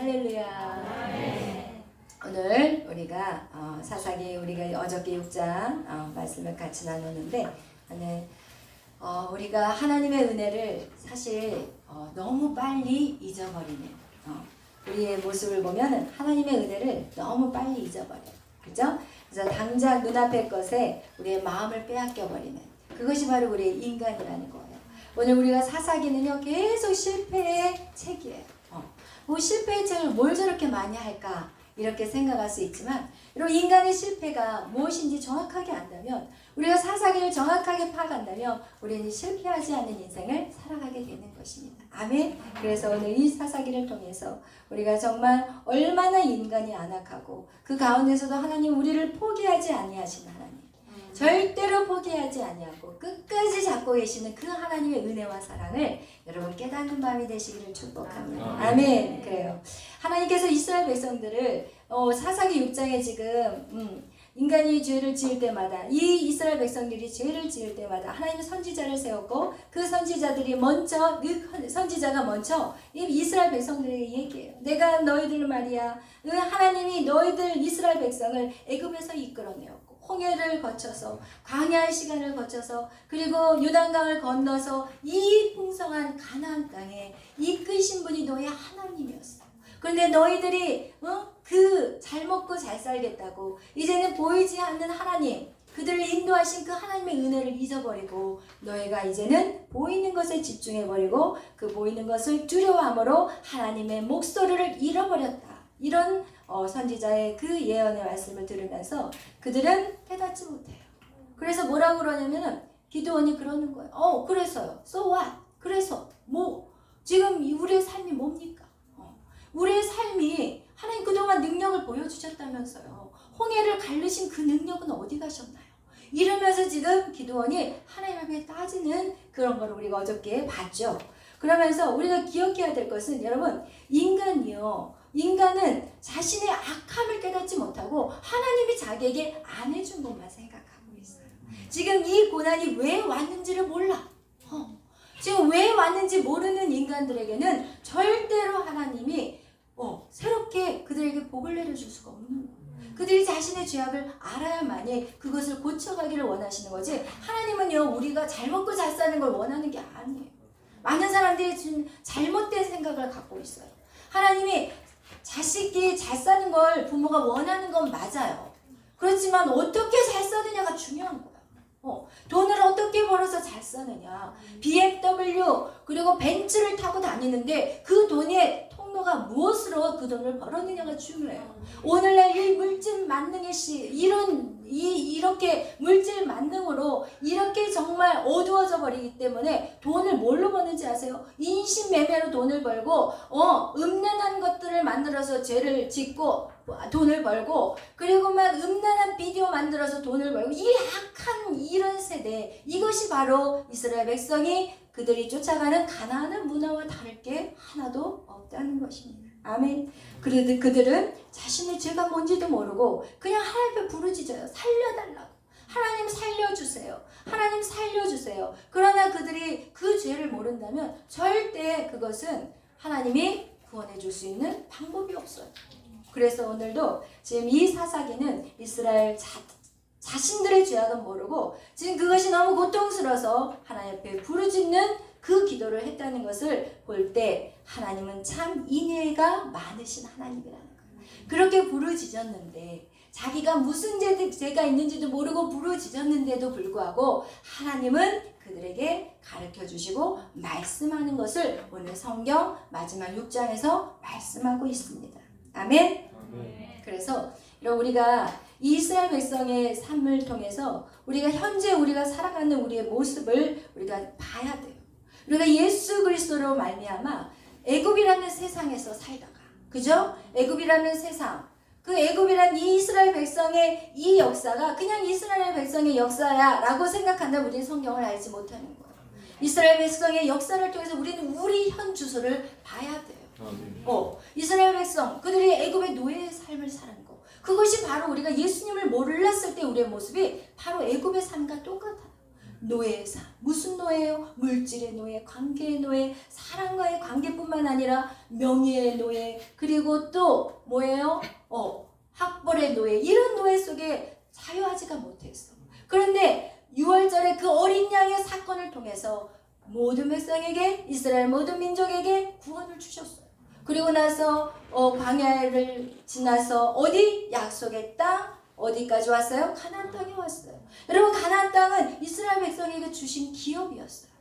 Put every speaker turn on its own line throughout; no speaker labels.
할렐루야. 오늘 우리가 사사기 우리가 어저께 6장 말씀을 같이 나누는데 우리가 하나님의 은혜를 사실 너무 빨리 잊어버리는 우리의 모습을 보면 하나님의 은혜를 너무 빨리 잊어버려요. 그죠? 그래서 당장 눈앞의 것에 우리의 마음을 빼앗겨버리는 그것이 바로 우리의 인간이라는 거예요. 오늘 우리가 사사기는요 계속 실패의 책이에요. 뭐 실패의 책을 뭘 저렇게 많이 할까 이렇게 생각할 수 있지만 여러분 인간의 실패가 무엇인지 정확하게 안다면 우리가 사사기를 정확하게 파악한다면 우리는 실패하지 않는 인생을 살아가게 되는 것입니다. 아멘. 그래서 오늘 이 사사기를 통해서 우리가 정말 얼마나 인간이 안악하고 그 가운데서도 하나님 우리를 포기하지 아니하시는 하나님 절대로 포기하지 아니하고 끝까지 잡고 계시는 그 하나님의 은혜와 사랑을 여러분 깨닫는 밤이 되시기를 축복합니다. 아멘. 그래요. 하나님께서 이스라엘 백성들을 사사기 6장에 지금 인간이 죄를 지을 때마다 이 이스라엘 백성들이 죄를 지을 때마다 하나님의 선지자를 세웠고 그 선지자들이 먼저 선지자가 먼저 이 이스라엘 백성들에게 얘기해요. 내가 너희들 말이야 하나님이 너희들 이스라엘 백성을 애굽에서 이끌어내었고 홍해를 거쳐서 광야의 시간을 거쳐서 그리고 요단강을 건너서 이 풍성한 가나안 땅에 이끄신 분이 너희 하나님이었어. 그런데 너희들이 그 잘 먹고 잘 살겠다고 이제는 보이지 않는 하나님 그들을 인도하신 그 하나님의 은혜를 잊어버리고 너희가 이제는 보이는 것에 집중해버리고 그 보이는 것을 두려워함으로 하나님의 목소리를 잃어버렸다. 이런 선지자의 그 예언의 말씀을 들으면서 그들은 깨닫지 못해요. 그래서 뭐라고 그러냐면은 기드온이 그러는 거예요. 그래서요. So what? 그래서 뭐 지금 우리의 삶이 뭡니까? 우리의 삶이 하나님 그동안 능력을 보여주셨다면서요. 홍해를 가르신 그 능력은 어디 가셨나요? 이러면서 지금 기드온이 하나님 앞에 따지는 그런 걸 우리가 어저께 봤죠. 그러면서 우리가 기억해야 될 것은 여러분 인간은 자신의 악함을 깨닫지 못하고 하나님이 자기에게 안 해준 것만 생각하고 있어요. 지금 이 고난이 왜 왔는지를 몰라. 지금 왜 왔는지 모르는 인간들에게는 절대로 하나님이 새롭게 그들에게 복을 내려줄 수가 없는 거예요. 그들이 자신의 죄악을 알아야만이 그것을 고쳐가기를 원하시는 거지 하나님은요 우리가 잘 먹고 잘 사는 걸 원하는 게 아니에요. 많은 사람들이 지금 잘못된 생각을 갖고 있어요. 하나님이 자식이 잘 사는 걸 부모가 원하는 건 맞아요. 그렇지만 어떻게 잘 사느냐가 중요한 거야. 돈을 어떻게 벌어서 잘 쓰느냐. BMW 그리고 벤츠를 타고 다니는데 그 돈의 통로가 무엇으로 그 돈을 벌었느냐가 중요해요. 오늘날 이 물질 만능의 이렇게 물질 만능으로 이렇게 정말 어두워져 버리기 때문에 돈을 뭘로 버는지 아세요? 인신매매로 돈을 벌고 음란한 것들을 만들어서 죄를 짓고 돈을 벌고 그리고 막 음란한 비디오 만들어서 돈을 벌고 이 악한 이런 세대 이것이 바로 이스라엘 백성이 그들이 쫓아가는 가나안 문화와 다를 게 하나도 없다는 것입니다. 아멘. 그런데 그들은 자신의 죄가 뭔지도 모르고 그냥 하나님 앞에 부르짖어요. 살려달라고. 하나님 살려주세요. 하나님 살려주세요. 그러나 그들이 그 죄를 모른다면 절대 그것은 하나님이 구원해 줄 수 있는 방법이 없어요. 그래서 오늘도 지금 이 사사기는 이스라엘 자신들의 죄악은 모르고 지금 그것이 너무 고통스러워서 하나님 앞에 부르짖는 그 기도를 했다는 것을 볼 때 하나님은 참 인애가 많으신 하나님이라는 거예요. 그렇게 부르짖었는데 자기가 무슨 죄가 있는지도 모르고 부르짖었는데도 불구하고 하나님은 그들에게 가르쳐 주시고 말씀하는 것을 오늘 성경 마지막 6장에서 말씀하고 있습니다. 아멘. 그래서 우리가 이스라엘 백성의 삶을 통해서 우리가 현재 우리가 살아가는 우리의 모습을 우리가 봐야 돼요. 우리가 예수 그리스도로 말미암아 애굽이라는 세상에서 살다가 그죠? 애굽이라는 세상 그 애굽이란 이 이스라엘 백성의 이 역사가 그냥 이스라엘 백성의 역사야 라고 생각한다면 우리는 성경을 알지 못하는 거예요. 이스라엘 백성의 역사를 통해서 우리는 우리 현 주소를 봐야 돼요. 이스라엘 백성 그들이 애굽의 노예의 삶을 사는 거 그것이 바로 우리가 예수님을 몰랐을 때 우리의 모습이 바로 애굽의 삶과 똑같아요. 노예의 삶. 무슨 노예예요? 물질의 노예, 관계의 노예, 사랑과의 관계뿐만 아니라 명예의 노예, 그리고 또 뭐예요? 학벌의 노예. 이런 노예 속에 자유하지가 못했어. 그런데 6월절에 그 어린 양의 사건을 통해서 모든 백성에게, 이스라엘 모든 민족에게 구원을 주셨어요. 그리고 나서 광야를 지나서 어디? 약속의 땅. 어디까지 왔어요? 가나안 땅에 왔어요. 여러분, 가나안 땅은 이스라엘 백성에게 주신 기업이었어요.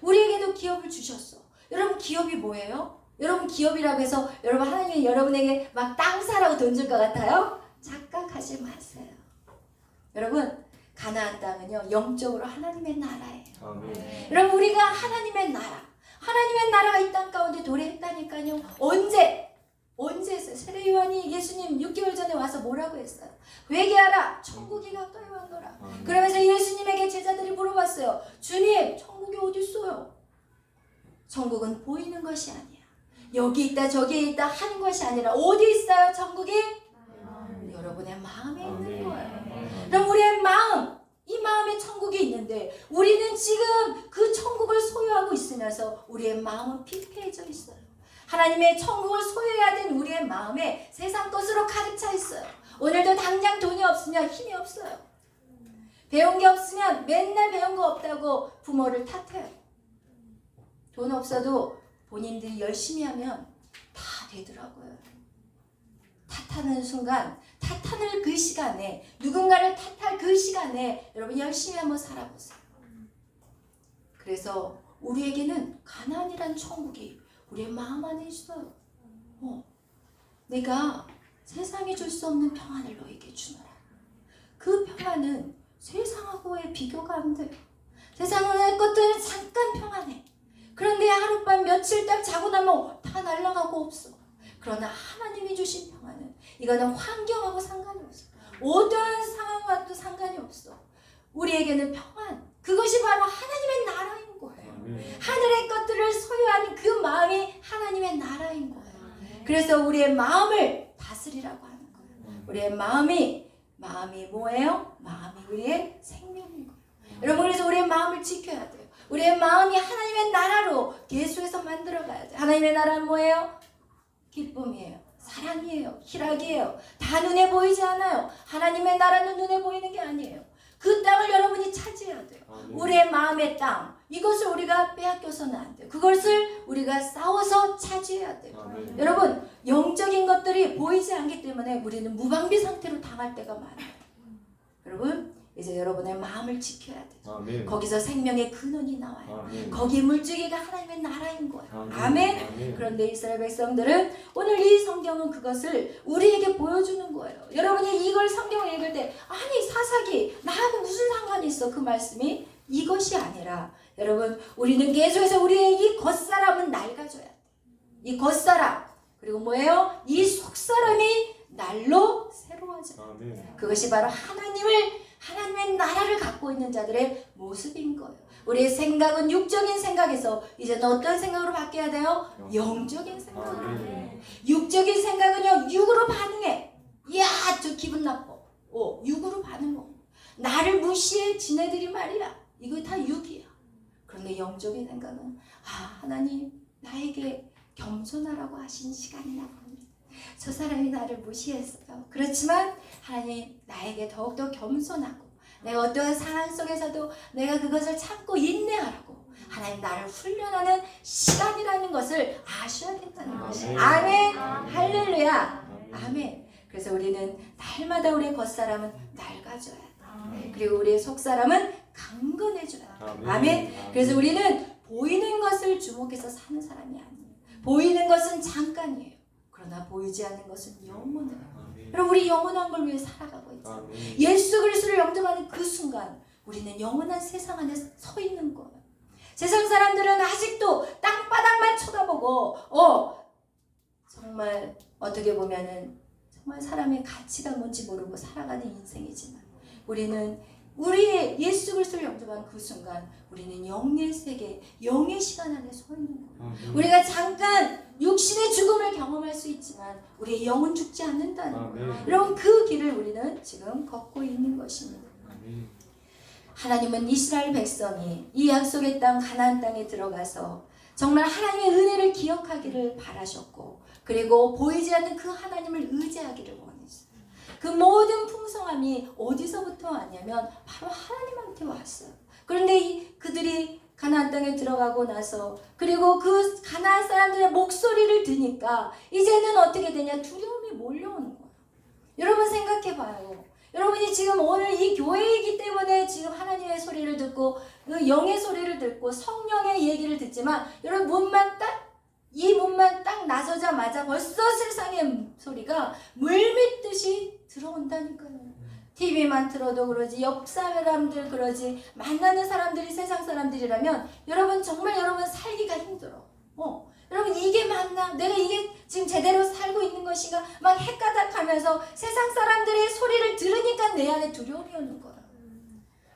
우리에게도 기업을 주셨어. 여러분, 기업이 뭐예요? 여러분, 기업이라고 해서 여러분 하나님이 여러분에게 막 땅 사라고 돈 줄 것 같아요? 착각하지 마세요. 여러분, 가나안 땅은요, 영적으로 하나님의 나라예요.
아멘.
여러분, 우리가 하나님의 나라가 이 땅 가운데 도래했다니까요. 언제 했어요? 세례 요한이 예수님 6개월 전에 와서 뭐라고 했어요? 회개하라, 천국이 가까이 왔노라. 그러면서 예수님에게 제자들이 물어봤어요. 주님, 천국이 어디 있어요? 천국은 보이는 것이 아니야. 여기 있다 저기 있다 하는 것이 아니라 어디 있어요? 천국이? 여러분의 마음에 있는 거예요. 그럼 우리의 마음, 이 마음에 천국이 있는데 우리는 지금 그 천국을 소유하고 있으면서 우리의 마음은 피폐해져 있어요. 하나님의 천국을 소유해야 되는 우리의 마음에 세상 것으로 가득 차 있어요. 오늘도 당장 돈이 없으면 힘이 없어요. 배운 게 없으면 맨날 배운 거 없다고 부모를 탓해요. 돈 없어도 본인들이 열심히 하면 다 되더라고요. 탓하는 순간, 탓하는 그 시간에, 누군가를 탓할 그 시간에 여러분 열심히 한번 살아보세요. 그래서 우리에게는 가나안이란 천국이 우리의 마음 안에 있어요. 내가 세상에 줄 수 없는 평안을 너에게 주노라. 그 평안은 세상하고의 비교가 안 돼요. 세상의 것들은 잠깐 평안해. 그런데 하룻밤 며칠 딱 자고 나면 다 날아가고 없어. 그러나 하나님이 주신 평안은, 이거는 환경하고 상관이 없어. 어떠한 상황과도 상관이 없어. 우리에게는 평안, 그것이 바로 하나님의 나라인 거예요. 하늘의 것들을 소유하는 그 마음이 하나님의 나라인 거예요. 그래서 우리의 마음을 다스리라고 하는 거예요. 우리의 마음이 뭐예요? 마음이 우리의 생명인 거예요. 여러분, 그래서 우리의 마음을 지켜야 돼요. 우리의 마음이 하나님의 나라로 계속해서 만들어가야 돼요. 하나님의 나라는 뭐예요? 기쁨이에요. 사랑이에요. 희락이에요. 다 눈에 보이지 않아요. 하나님의 나라는 눈에 보이는 게 아니에요. 그 땅을 여러분이 차지해야 돼요. 우리의 마음의 땅, 이것을 우리가 빼앗겨서는 안 돼요. 그것을 우리가 싸워서 차지해야 돼요. 여러분, 영적인 것들이 보이지 않기 때문에 우리는 무방비 상태로 당할 때가 많아요. 여러분, 이제 여러분의 마음을 지켜야 돼요.
아멘.
거기서 생명의 근원이 나와요.
아멘.
거기 물줄기가 하나님의 나라인 거예요.
아멘.
아멘.
아멘.
그런데 이스라엘 백성들은 오늘 이 성경은 그것을 우리에게 보여주는 거예요. 여러분이 이걸 성경을 읽을 때 아니 사사기 나하고 무슨 상관이 있어? 그 말씀이 이것이 아니라 여러분, 우리는 계속해서 우리의 이 겉사람은 낡아져야 돼. 이 겉사람, 그리고 뭐예요? 이 속사람이 날로 새로워져.
아멘.
그것이 바로 하나님의 나라를 갖고 있는 자들의 모습인 거예요. 우리의 생각은 육적인 생각에서 이제는 어떤 생각으로 바뀌어야 돼요? 영적인 생각으로.
아멘.
육적인 생각은요, 육으로 반응해. 이야, 저 기분 나빠. 육으로 반응해. 나를 무시해 지네들이 말이야. 이거 다 육이야. 그런데 영적인 생각은 하나님 나에게 겸손하라고 하신 시간이나 봅니다. 저 사람이 나를 무시했어요. 그렇지만 하나님 나에게 더욱더 겸손하고 내가 어떠한 상황 속에서도 내가 그것을 참고 인내하라고 하나님 나를 훈련하는 시간이라는 것을 아셔야 된다는 것이에요. 아멘. 할렐루야. 아멘. 그래서 우리는 날마다 우리의 겉사람은 낡아져야 돼. 그리고 우리의 속사람은 강건해져야 돼. 아멘. 그래서 우리는 보이는 것을 주목해서 사는 사람이 아니에요. 보이는 것은 잠깐이에요. 그러나 보이지 않는 것은 영원해요. 여러분, 우리 영원한 걸 위해 살아가고 있죠. 예수 그리스도를 영접하는 그 순간 우리는 영원한 세상 안에 서 있는 거예요. 세상 사람들은 아직도 땅바닥만 쳐다보고 정말 어떻게 보면은 정말 사람의 가치가 뭔지 모르고 살아가는 인생이지만 우리는 우리의 예수 그리스도를 영접한 그 순간 우리는 영의 세계, 영의 시간 안에 서 있는 거예요. 우리가 잠깐 육신의 죽음을 경험할 수 있지만 우리의 영은 죽지 않는다는 거예요. 여러분, 그 길을 우리는 지금 걷고 있는 것입니다. 하나님은 이스라엘 백성이 이 약속의 땅 가나안 땅에 들어가서 정말 하나님의 은혜를 기억하기를 바라셨고, 그리고 보이지 않는 그 하나님을 의지하기를 원했어요. 그 모든 풍성함이 어디서부터 왔냐면 바로 하나님한테 왔어요. 그런데 그들이 가나안 땅에 들어가고 나서, 그리고 그 가나안 사람들의 목소리를 듣니까 이제는 어떻게 되냐? 두려움이 몰려오는 거예요. 여러분 생각해 봐요. 여러분이 지금 오늘 이 교회이기 때문에 지금 하나님의 소리를 듣고 그 영의 소리를 듣고 성령의 얘기를 듣지만, 여러분 이 문만 딱 나서자마자 벌써 세상의 소리가 물밀듯이 들어온다니까요. TV만 틀어도 그러지, 옆 사람들 그러지, 만나는 사람들이 세상 사람들이라면 여러분 정말 여러분 살기가 힘들어. 여러분 이게 맞나? 내가 이게 지금 제대로 살고 있는 것인가? 막 헷가닥하면서 세상 사람들의 소리를 들으니까 내 안에 두려움이 오는 거야.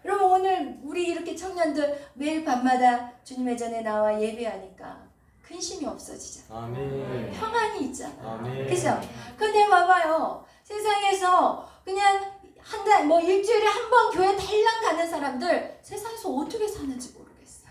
여러분 오늘 우리 이렇게 청년들 매일 밤마다 주님의 전에 나와 예배하니까 근심이 없어지잖아.
아멘.
평안이 있잖아.
아멘.
그죠? 근데 봐봐요. 세상에서 그냥 한 달, 일주일에 한 번 교회 달랑 가는 사람들 세상에서 어떻게 사는지 모르겠어.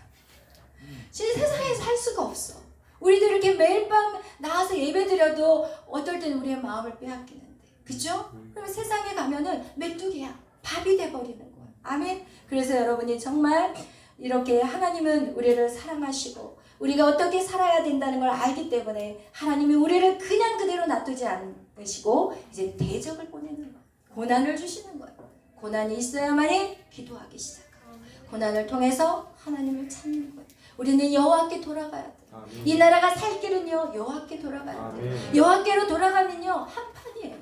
진짜 세상에서 살 수가 없어. 우리도 이렇게 매일 밤 나와서 예배 드려도 어떨 때는 우리의 마음을 빼앗기는데, 그죠? 그러면 세상에 가면은 메뚜기야. 밥이 돼버리는 거야. 아멘. 그래서 여러분이 정말 이렇게 하나님은 우리를 사랑하시고 우리가 어떻게 살아야 된다는 걸 알기 때문에 하나님이 우리를 그냥 그대로 놔두지 않으시고 이제 대적을 보내는 거예요. 고난을 주시는 거예요. 고난이 있어야만이 기도하기 시작하고, 고난을 통해서 하나님을 찾는 거예요. 우리는 여호와께 돌아가야 돼.
아멘.
이 나라가 살 길은요 여호와께 돌아가야 돼.
아멘.
여호와께로 돌아가면요 한판이에요.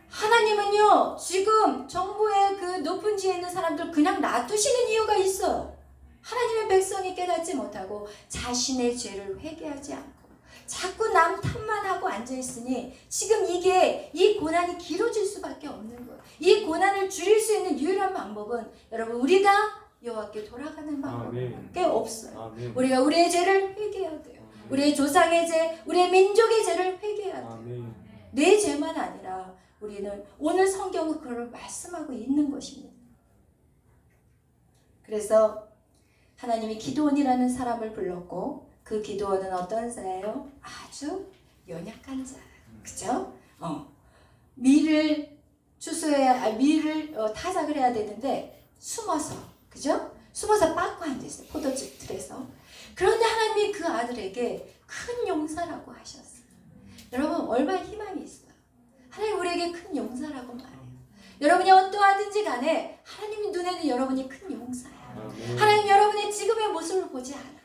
하나님은요 지금 정부의 그 높은 지에 있는 사람들 그냥 놔두시는 이유가 있어요. 하나님의 백성이 깨닫지 못하고 자신의 죄를 회개하지 않고 자꾸 남 탓만 하고 앉아있으니 지금 이 고난이 길어질 수밖에 없는 거예요. 이 고난을 줄일 수 있는 유일한 방법은 여러분 우리가 여호와께 돌아가는 방법밖에 없어요.
아멘.
우리가 우리의 죄를 회개해야 돼요. 우리의 조상의 죄, 우리의 민족의 죄를 회개해야 돼요.
아멘.
내 죄만 아니라 우리는 오늘 성경은 그걸 말씀하고 있는 것입니다. 그래서 하나님이 기드온이라는 사람을 불렀고, 그 기드온은 어떤 자예요? 아주 연약한 자. 그죠? 밀을 타작을 해야 되는데 숨어서, 그죠? 숨어서 빻고 앉아있어요. 포도즙 틀에서. 그런데 하나님이 그 아들에게 큰 용사라고 하셨어요. 여러분 얼마나 희망이 있어요. 하나님 우리에게 큰 용사라고 말해요. 여러분이 어떠하든지 간에 하나님 눈에는 여러분이 큰 용사예요. 하나님 여러분의 지금의 모습을 보지 않아.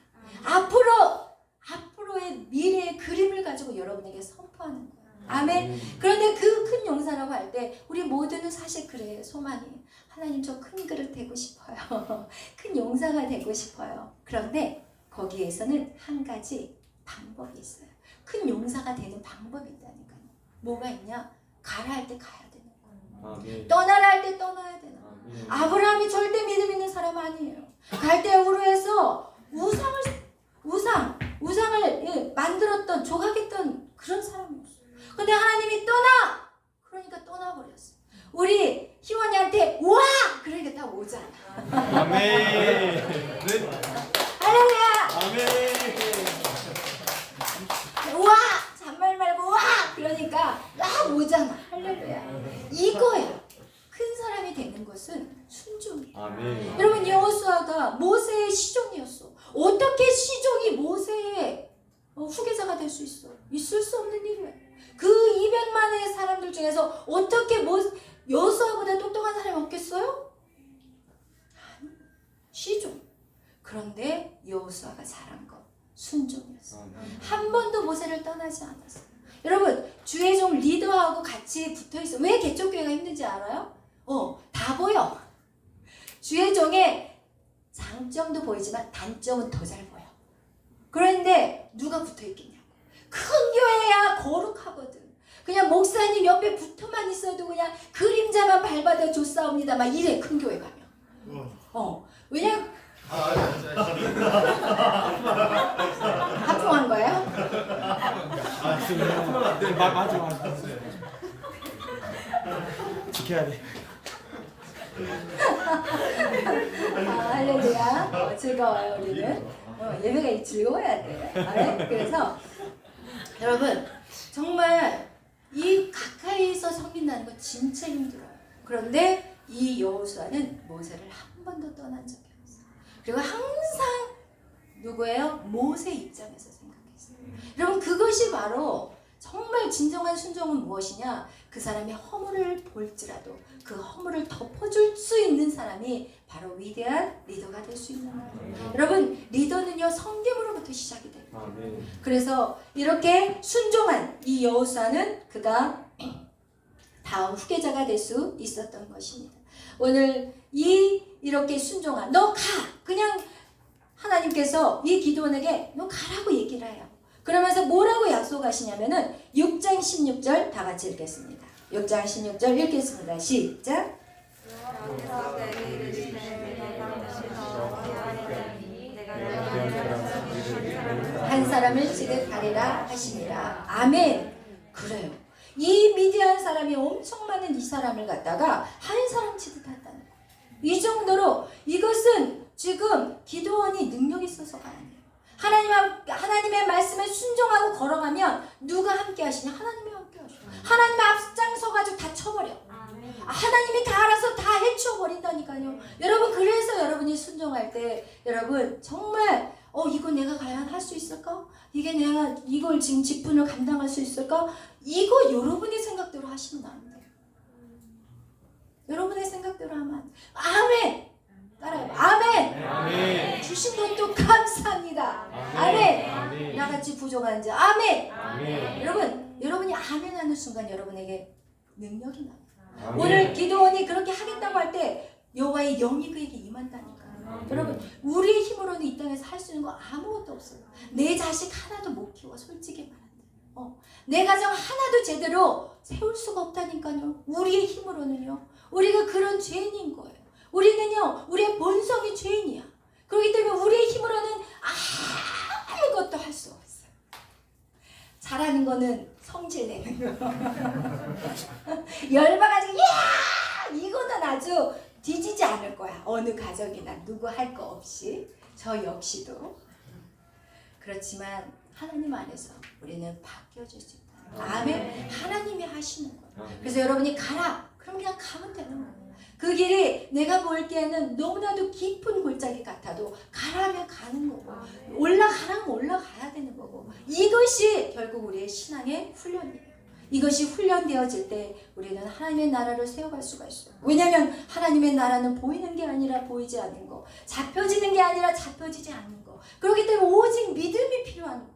앞으로의 미래의 그림을 가지고 여러분에게 선포하는 거예요. 아멘. 그런데 그 큰 용사라고 할 때 우리 모두는 사실 그래요. 소망이 하나님 저 큰 그릇 되고 싶어요. 큰 용사가 되고 싶어요. 그런데 거기에서는 한 가지 방법이 있어요. 큰 용사가 되는 방법이 있다니까요. 뭐가 있냐? 가라 할 때 가야 되는 거예요.
아멘.
떠나라 할 때 떠나야 되는 거예요.
아멘.
아브라함이 절대 믿음 있는 사람 아니에요. 갈대우르에서 우상을 만들었던, 조각했던 그런 사람이었어요. 근데 하나님이 떠나! 그러니까 떠나버렸어요. 우리 희원이한테 와! 그러니까 딱 오잖아.
아멘.
할렐루야!
아멘.
와! 잔말 말고 와! 그러니까 딱 오잖아. 할렐루야. 이거야. 큰 사람이 되는 것은 순종이에요.
아멘.
여러분 여호수아가 모세의 시종이었어. 어떻게 시종이 모세의 후계자가 될 수 있어? 있을 수 없는 일이야. 그 200만의 사람들 중에서 어떻게 여호수아보다 똑똑한 사람이 없겠어요? 아니, 시종. 그런데 여호수아가 잘한 거 순종이었어. 한 번도 모세를 떠나지 않았어. 여러분 주의 종 리더하고 같이 붙어있어. 왜 개척교회가 힘든지 알아요? 다 보여. 주의 종의 장점도 보이지만 단점은 더 잘 보여. 그런데 누가 붙어있겠냐고. 큰 교회야 거룩하거든. 그냥 목사님 옆에 붙어만 있어도 그냥 그림자만 밟아도 좋사옵니다. 막 이래 큰 교회 가면. 왜냐면 하품한 거예요?
네, 맞아. 지켜야 돼.
할렐루야. 즐거워요, 우리는. 예배가 즐거워야 돼. 네? 그래서 여러분 정말 이 가까이서 섬긴다는 거 진짜 힘들어요. 그런데 이 여호수아는 모세를 한 번도 떠난 적이 없어요. 그리고 항상 누구예요? 모세 입장에서 생각했어요. 여러분 그것이 바로 정말 진정한 순종은 무엇이냐? 그 사람의 허물을 볼지라도 그 허물을 덮어줄 수 있는 사람이 바로 위대한 리더가 될 수 있는 거예요. 여러분 리더는요 성김으로부터 시작이 돼요. 그래서 이렇게 순종한 이 여호수아는 그가 다음 후계자가 될 수 있었던 것입니다. 오늘 이렇게 순종한 너 가! 그냥 하나님께서 이 기드온에게 너 가라고 얘기를 해요. 그러면서 뭐라고 약속하시냐면은 6장 16절 다 같이 읽겠습니다. 6장 16절 읽겠습니다. 시작. 한 사람을 지득하리라 하시니라. 아멘. 그래요. 이 미디안 사람이 엄청 많은 이 사람을 갖다가 한 사람 지득했다는 거예요. 이 정도로 이것은 지금 기드온이 능력 있어서가 아니에요. 하나님의 말씀에 순종하고 걸어가면 누가 함께 하시냐? 하나님이 함께 하셔. 하나님 앞장서가지고 다 쳐버려. 하나님이 다 알아서 다 해치워버린다니까요. 여러분 그래서 여러분이 순종할 때 여러분 정말 이거 내가 과연 할 수 있을까? 이게 내가 이걸 지금 직분을 감당할 수 있을까? 이거 여러분의 생각대로 하시면 안 돼요. 여러분의 생각대로 하면 안 돼요. 아멘! 따라해봐. 아멘!
아멘.
주신 것도 감사합니다. 아멘!
아멘.
나같이 부족한 자. 아멘!
아멘.
여러분이 아멘 하는 순간 여러분에게 능력이 나요.
아멘.
오늘 기도원이 그렇게 하겠다고 할 때 여호와의 영이 그에게 임한다니까요. 여러분 우리의 힘으로는 이 땅에서 할 수 있는 거 아무것도 없어요. 내 자식 하나도 못 키워 솔직히 말한다. 내 가정 하나도 제대로 세울 수가 없다니까요. 우리의 힘으로는요. 우리가 그런 죄인인 거예요. 우리는요 우리의 본성이 죄인이야. 그렇기 때문에 우리의 힘으로는 아무것도 할 수 없어요. 잘하는 거는 성질 내는 거. 열받아가지고 야 이거는 아주 뒤지지 않을 거야. 어느 가정이나 누구 할 거 없이 저 역시도. 그렇지만 하나님 안에서 우리는 바뀌어질 수 있다. 아멘. 하나님이 하시는 거예요. 그래서 여러분이 가라. 그럼 그냥 가면 되는 거예요. 그 길이 내가 보기에는 너무나도 깊은 골짜기 같아도 가라면 가는 거고 올라가라면 올라가야 되는 거고 이것이 결국 우리의 신앙의 훈련이에요. 이것이 훈련되어질 때 우리는 하나님의 나라를 세워갈 수가 있어요. 왜냐하면 하나님의 나라는 보이는 게 아니라 보이지 않는 거, 잡혀지는 게 아니라 잡혀지지 않는 거. 그렇기 때문에 오직 믿음이 필요한 거예요.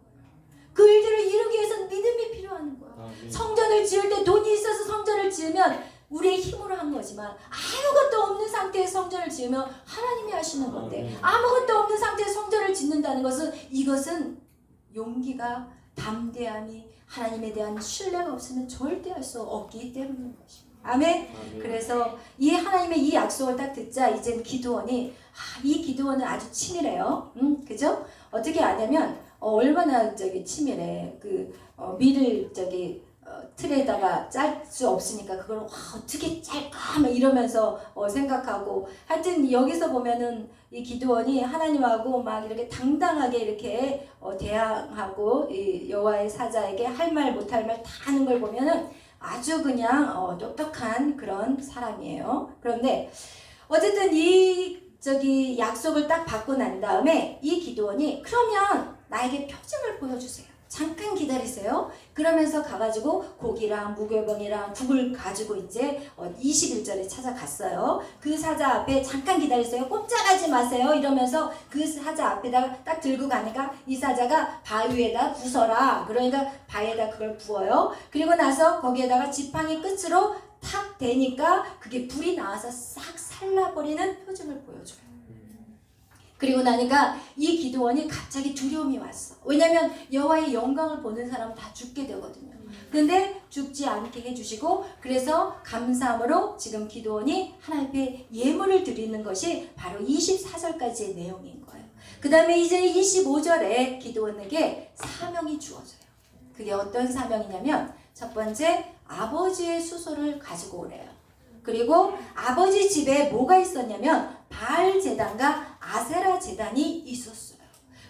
그 일들을 이루기 위해서는 믿음이 필요한 거예요. 성전을 지을 때 돈이 있어서 성전을 지으면 우리의 힘으로 한 거지만 아무것도 없는 상태에서 성전을 지으면 하나님이 하시는 건데 아무것도 없는 상태에서 성전을 짓는다는 것은 이것은 용기가 담대함이 하나님에 대한 신뢰가 없으면 절대 할 수 없기 때문인 것입니다. 아멘. 그래서 이 하나님의 이 약속을 딱 듣자 이제 기드온이 이 기드온은 아주 치밀해요. 그죠? 어떻게 아냐면 얼마나 치밀해. 밀을 틀에다가 짤 수 없으니까 그걸 어떻게 짤까 막 이러면서 생각하고 하여튼 여기서 보면은 이 기드온이 하나님하고 막 이렇게 당당하게 이렇게 대항하고 이 여호와의 사자에게 할 말 못할 말 다 하는 걸 보면은 아주 그냥 똑똑한 그런 사람이에요. 그런데 어쨌든 이 약속을 딱 받고 난 다음에 이 기드온이 그러면 나에게 표징을 보여주세요. 잠깐 기다리세요. 그러면서 가가지고 고기랑 무교병이랑 국을 가지고 이제 21절에 찾아갔어요. 그 사자 앞에 잠깐 기다리세요. 꼼짝하지 마세요. 이러면서 그 사자 앞에다가 딱 들고 가니까 이 사자가 바위에다 부숴라. 그러니까 바위에다 그걸 부어요. 그리고 나서 거기에다가 지팡이 끝으로 탁 대니까 그게 불이 나와서 싹 살라버리는 표징을 보여줘요. 그리고 나니까 이 기드온이 갑자기 두려움이 왔어. 왜냐하면 여호와의 영광을 보는 사람은 다 죽게 되거든요. 근데 죽지 않게 해주시고 그래서 감사함으로 지금 기드온이 하나님 앞에 예물을 드리는 것이 바로 24절까지의 내용인 거예요. 그 다음에 이제 25절에 기드온에게 사명이 주어져요. 그게 어떤 사명이냐면 첫 번째 아버지의 수소를 가지고 오래요. 그리고 아버지 집에 뭐가 있었냐면 바알 제단과 아세라 제단이 있었어요.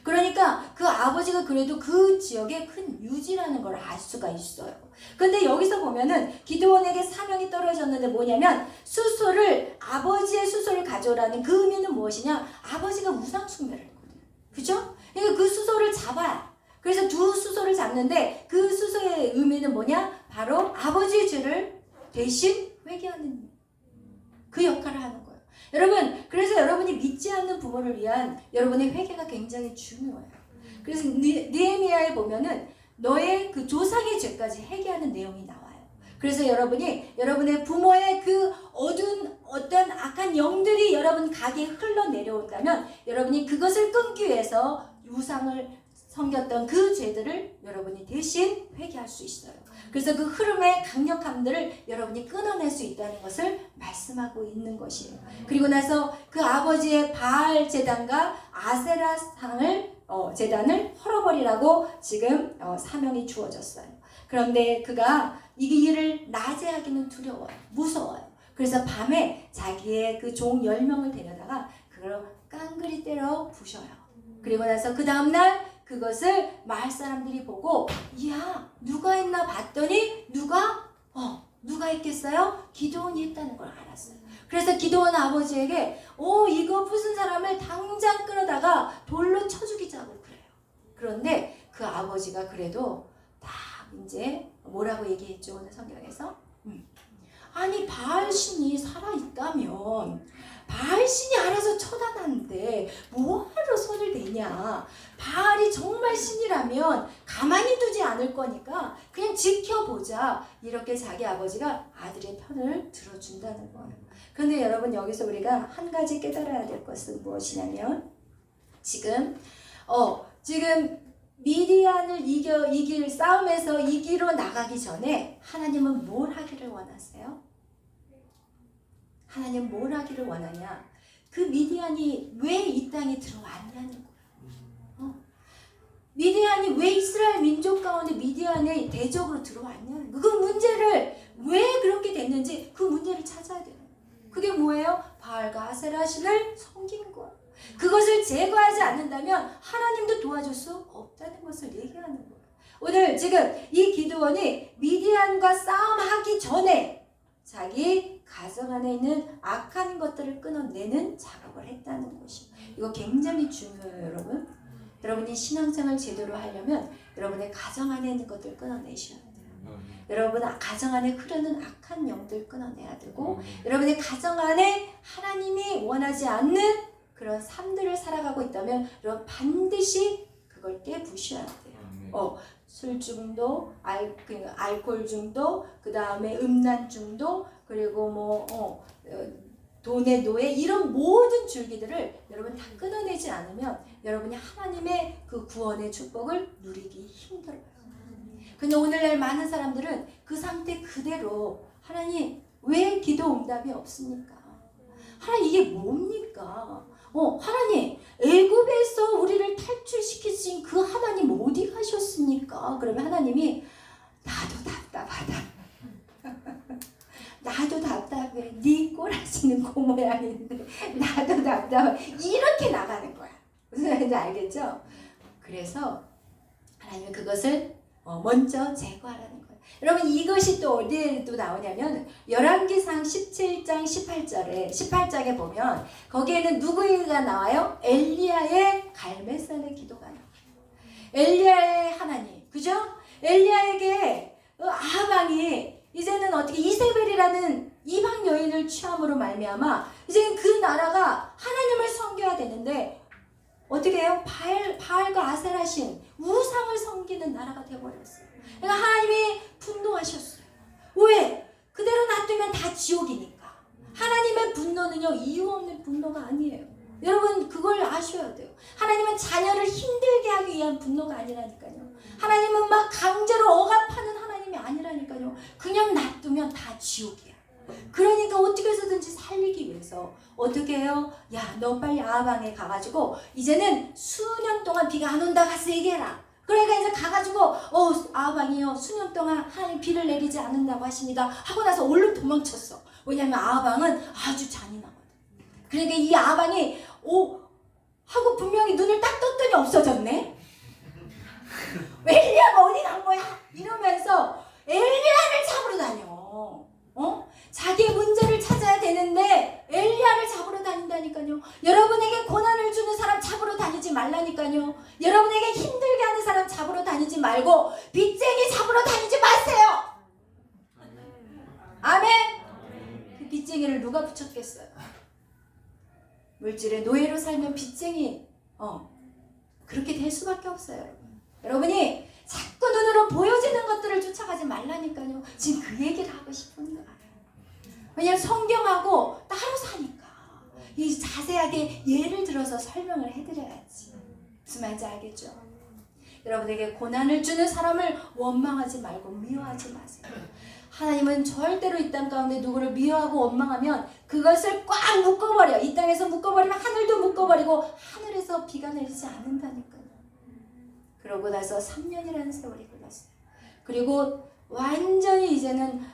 그러니까 그 아버지가 그래도 그 지역에 큰 유지라는 걸 알 수가 있어요. 근데 여기서 보면은 기드온에게 사명이 떨어졌는데 뭐냐면 수소를, 아버지의 수소를 가져오라는 그 의미는 무엇이냐? 아버지가 우상 숭배를 했거든요. 그죠? 그러니까 그 수소를 잡아야. 그래서 두 수소를 잡는데 그 수소의 의미는 뭐냐? 바로 아버지의 죄를 대신 회개하는 그 역할을 하는 거예요. 여러분, 그래서 여러분이 믿지 않는 부모를 위한 여러분의 회개가 굉장히 중요해요. 그래서 느헤미야에 보면은 너의 그 조상의 죄까지 회개하는 내용이 나와요. 그래서 여러분이 여러분의 부모의 그 어두운 어떤 악한 영들이 여러분 가게에 흘러내려온다면 여러분이 그것을 끊기 위해서 우상을 섬겼던 그 죄들을 여러분이 대신 회개할 수 있어요. 그래서 그 흐름의 강력함들을 여러분이 끊어낼 수 있다는 것을 말씀하고 있는 것이에요. 그리고 나서 그 아버지의 바알 제단과 아세라 제단을 헐어버리라고 지금 사명이 주어졌어요. 그런데 그가 이 일을 낮에 하기는 두려워요. 무서워요. 그래서 밤에 자기의 그 종 10명을 데려다가 그걸 깡그리 때려 부셔요. 그리고 나서 그 다음날 그것을 마을 사람들이 보고 이야 누가 했나 봤더니 누가 했겠어요? 기드온이 했다는 걸 알았어요. 그래서 기드온 아버지에게 이거 부순 사람을 당장 끌어다가 돌로 쳐 죽이자고 그래요. 그런데 그 아버지가 그래도 다 이제 뭐라고 얘기했죠? 오늘 성경에서 아니 바알신이 살아있다면 바알신이 알아서 처단하는데 뭐하러 손을 대냐. 바알이 정말 신이라면 가만히 두지 않을 거니까 그냥 지켜보자. 이렇게 자기 아버지가 아들의 편을 들어준다는 거예요. 그런데 여러분 여기서 우리가 한 가지 깨달아야 될 것은 무엇이냐면 지금 미디안을 이길 싸움에서 이기러 나가기 전에 하나님은 뭘 하기를 원하세요? 하나님 뭘 하기를 원하냐? 그 미디안이 왜 이 땅에 들어왔냐는 거예요. 미디안이 왜 이스라엘 민족 가운데 미디안의 대적으로 들어왔냐는 거예요. 그 문제를 왜 그렇게 됐는지 그 문제를 찾아야 돼요. 그게 뭐예요? 바알과 아세라 신을 섬긴 거예요. 그것을 제거하지 않는다면 하나님도 도와줄 수 없다는 것을 얘기하는 거예요. 오늘 지금 이 기드온이 미디안과 싸움하기 전에 자기 가정 안에 있는 악한 것들을 끊어내는 작업을 했다는 것이에요. 이거 굉장히 중요해요, 여러분. 여러분이 신앙생활 제대로 하려면 여러분의 가정 안에 있는 것들 끊어내셔야 돼요. 여러분 가정 안에 흐르는 악한 영들 끊어내야 되고 여러분의 가정 안에 하나님이 원하지 않는 그런 삶들을 살아가고 있다면 여러분 반드시 그걸 깨부셔야 돼요. 술 중독, 알코올 중독, 그 다음에 음란 중독, 그리고 돈의 노예 이런 모든 줄기들을 여러분 다 끊어내지 않으면 여러분이 하나님의 그 구원의 축복을 누리기 힘들어요. 근데 오늘날 많은 사람들은 그 상태 그대로 하나님 왜 기도 응답이 없습니까? 하나님 이게 뭡니까? 하나님 애굽에서 우리를 탈출시키신 그 하나님 어디 가셨습니까? 그러면 하나님이 나도 답답하다. 나도 답답해. 네 꼴하시는 그 모양인데 나도 답답해. 이렇게 나가는 거야. 무슨 말인지 알겠죠? 그래서 하나님은 그것을 먼저 제거하라는 거예요. 여러분 이것이 또 어디에 또 나오냐면 열왕기상 17장 18장에 보면 거기에는 누구가 나와요? 엘리야의 갈멜산의 기도가 나와요. 엘리야의 하나님, 그죠? 엘리야에게 아합왕이 이제는 어떻게 이세벨이라는 이방 여인을 취함으로 말미암아 이제는 그 나라가 하나님을 섬겨야 되는데 어떻게 해요? 바알과 아세라신 우상을 섬기는 나라가 되어버렸어요. 그러니까 하나님이 분노하셨어요. 왜? 그대로 놔두면 다 지옥이니까. 하나님의 분노는요 이유 없는 분노가 아니에요. 여러분 그걸 아셔야 돼요. 하나님은 자녀를 힘들게 하기 위한 분노가 아니라니까요. 하나님은 막 강제로 억압하는 하나님이 아니라니까요. 그냥 놔두면 다 지옥이야. 그러니까 어떻게 해서든지 살리기 위해서 어떻게 해요? 야, 너 빨리 아합왕에 가가지고 이제는 수년 동안 비가 안 온다 가서 얘기해라. 그러니까 이제 가가지고 아합왕이요 수년 동안 하나님 비를 내리지 않는다고 하십니다 하고 나서 얼른 도망쳤어. 왜냐하면 아방은 아주 잔인하거든. 그러니까 이 아방이 하고 분명히 눈을 딱 떴더니 없어졌네. 엘리야가 어디 간 거야? 이러면서 엘리야를 잡으러 다녀. 자기의 문제를 찾아야 되는데 엘리야를 잡으러 다닌다니까요. 여러분에게 고난을 주는 사람 잡으러 다니지 말라니까요. 여러분에게 힘들게 하는 사람 잡으러 다니지 말고 빚쟁이 잡으러 다니지 마세요. 아멘. 그 빚쟁이를 누가 붙였겠어요? 물질의 노예로 살면 빚쟁이 그렇게 될 수밖에 없어요. 여러분이 자꾸 눈으로 보여지는 것들을 쫓아가지 말라니까요. 지금 그 얘기를 하고 싶은 거예요. 왜냐면 성경하고 따로 사니까 이 자세하게 예를 들어서 설명을 해드려야지. 무슨 말인지 알겠죠? 여러분에게 고난을 주는 사람을 원망하지 말고 미워하지 마세요. 하나님은 절대로 이 땅 가운데 누구를 미워하고 원망하면 그것을 꽉 묶어버려. 이 땅에서 묶어버리면 하늘도 묶어버리고 하늘에서 비가 내리지 않는다니까요. 그러고 나서 3년이라는 세월이 흘렀어요. 그리고 완전히 이제는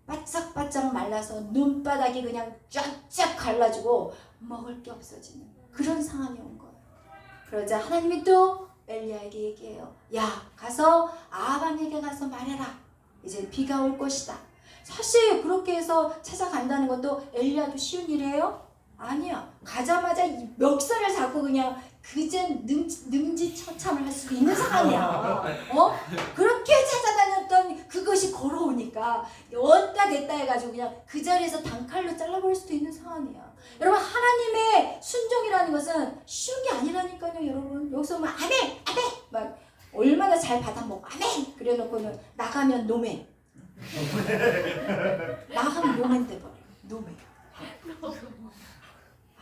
바짝바짝 말라서 눈바닥이 그냥 쫙쫙 갈라지고 먹을 게 없어지는 그런 상황이 온 거예요. 그러자 하나님이 또 엘리야에게 얘기해요. 야, 가서 아방에게 가서 말해라. 이제 비가 올 것이다. 사실 그렇게 해서 찾아간다는 것도 엘리야도 쉬운 일이에요? 아니야. 가자마자 멱살을 잡고 그냥 그젠 능지처참을 할 수도 있는 상황이야. 그렇게 찾아다녔던 그것이 걸어오니까 어디다 댔다 해가지고 그냥 그 자리에서 단칼로 잘라버릴 수도 있는 상황이야. 여러분, 하나님의 순종이라는 것은 쉬운 게 아니라니까요. 여러분, 여기서 막 아멘 아멘 막 얼마나 잘 받아먹고 아멘 그래놓고는 나가면 노멘 나가면 노멘 돼버려. 노멘.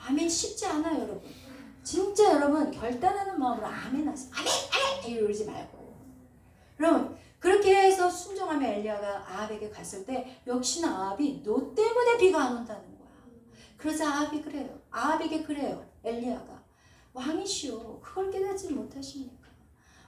아멘 쉽지 않아요. 여러분, 진짜 여러분 결단하는 마음으로 아멘 하세요. 아멘 아멘 이러지 말고. 여러분, 그렇게 해서 순종하며 엘리야가 아합에게 갔을 때 역시나 아합이 너 때문에 비가 안 온다는 거야. 그러자 아합에게 그래요. 엘리야가 왕이시오. 그걸 깨닫지 못하십니까?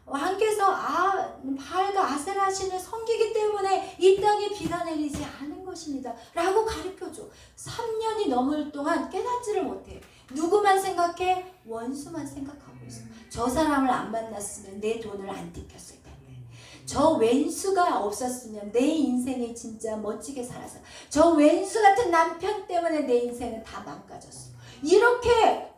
왕께서 바알과 아세라 신을 섬기기 때문에 이 땅에 비가 내리지 않은 것입니다. 라고 가르쳐줘. 3년이 넘을 동안 깨닫지를 못해. 누구만 생각해? 원수만 생각하고 있어. 저 사람을 안 만났으면 내 돈을 안 뜯겼을 텐데. 저 왼수가 없었으면 내 인생이 진짜 멋지게 살아서. 저 왼수 같은 남편 때문에 내 인생은 다 망가졌어. 이렇게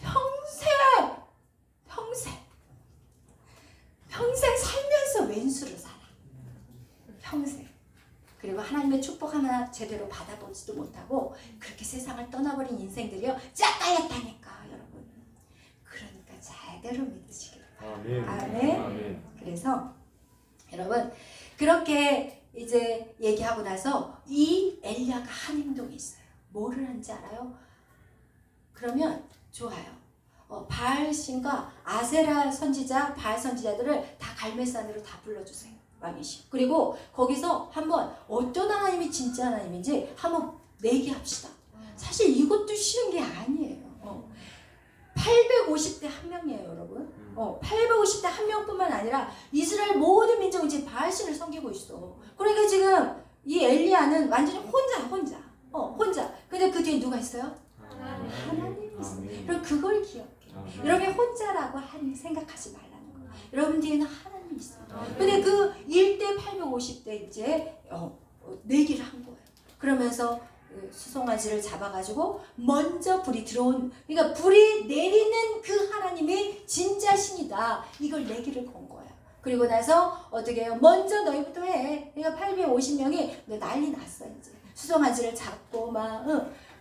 평생 살면서 왼수를 살아. 평생. 그리고 하나님의 축복 하나 제대로 받아보지도 못하고 그렇게 세상을 떠나버린 인생들이요 쫙 깔렸다니까. 여러분, 그러니까 제대로 믿으시길 바랍니다. 아멘. 그래서 여러분, 그렇게 이제 얘기하고 나서 이 엘리야가 한 행동이 있어요. 뭐를 한지 알아요? 그러면 좋아요. 바알 신과 아세라 선지자, 바알 선지자들을 다 갈멜산으로 다 불러주세요. 왕이시오. 그리고 거기서 한번 어떤 하나님이 진짜 하나님인지 한번 내기합시다. 사실 이것도 쉬운 게 아니에요. 850대 1명이에요, 여러분. 850대 1명뿐만 아니라 이스라엘 모든 민족은 지금 바알 신을 섬기고 있어. 그러니까 지금 이 엘리야는 완전히 혼자. 근데 그 뒤에 누가 있어요? 하나님이 있어요. 그럼 그걸 기억해. 여러분이 혼자라고 생각하지 말라는 거예요. 여러분 뒤에는 하나님이 있어요. 근데 그 1대 850대 이제 내기를 한 거예요. 그러면서 수송아지를 잡아가지고 먼저 불이 들어온, 그러니까 불이 내리는 그 하나님이 진짜 신이다. 이걸 내기를 건 거야. 그리고 나서 어떻게 해요? 먼저 너희부터 해. 그러니까 850명이 난리 났어. 이제 수송아지를 잡고 막